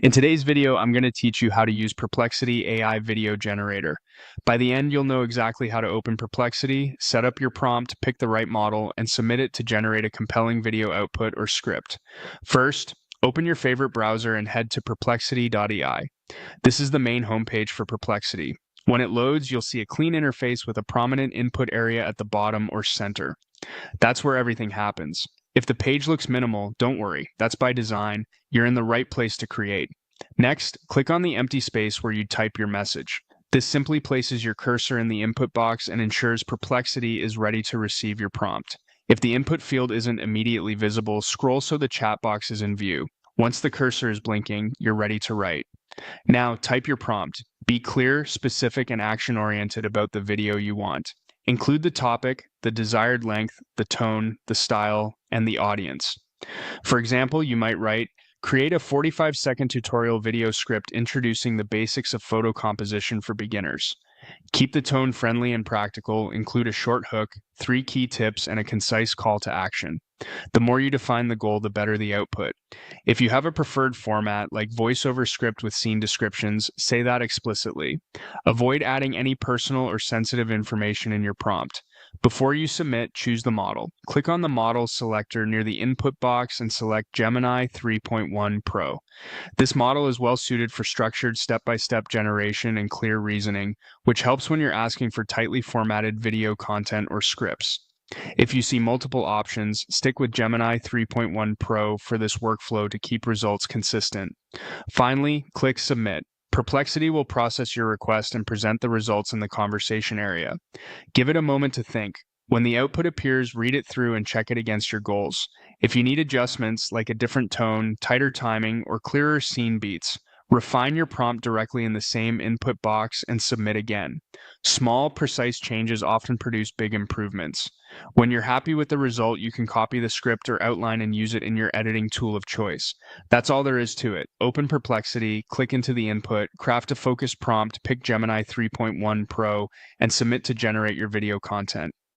In today's video, I'm going to teach you how to use Perplexity AI Video Generator. By the end, you'll know exactly how to open Perplexity, set up your prompt, pick the right model, and submit it to generate a compelling video output or script. First, open your favorite browser and head to perplexity.ai. This is the main homepage for Perplexity. When it loads, you'll see a clean interface with a prominent input area at the bottom or center. That's where everything happens. If the page looks minimal, don't worry, that's by design. You're in the right place to create. Next, click on the empty space where you type your message. This simply places your cursor in the input box and ensures Perplexity is ready to receive your prompt. If the input field isn't immediately visible, scroll so the chat box is in view. Once the cursor is blinking, you're ready to write. Now, type your prompt. Be clear, specific, and action-oriented about the video you want. Include the topic, the desired length, the tone, the style, and the audience. For example, you might write, create a 45-second tutorial video script introducing the basics of photo composition for beginners. Keep the tone friendly and practical, include a short hook, 3 key tips, and a concise call to action. The more you define the goal, the better the output. If you have a preferred format, like voiceover script with scene descriptions, say that explicitly. Avoid adding any personal or sensitive information in your prompt. Before you submit, choose the model. Click on the model selector near the input box and select Gemini 3.1 Pro. This model is well suited for structured step-by-step generation and clear reasoning, which helps when you're asking for tightly formatted video content or scripts. If you see multiple options, stick with Gemini 3.1 Pro for this workflow to keep results consistent. Finally, click Submit. Perplexity will process your request and present the results in the conversation area. Give it a moment to think. When the output appears, read it through and check it against your goals. If you need adjustments, like a different tone, tighter timing, or clearer scene beats, refine your prompt directly in the same input box and submit again. Small, precise changes often produce big improvements. When you're happy with the result, you can copy the script or outline and use it in your editing tool of choice. That's all there is to it. Open Perplexity, click into the input, craft a focused prompt, pick Gemini 3.1 Pro, and submit to generate your video content.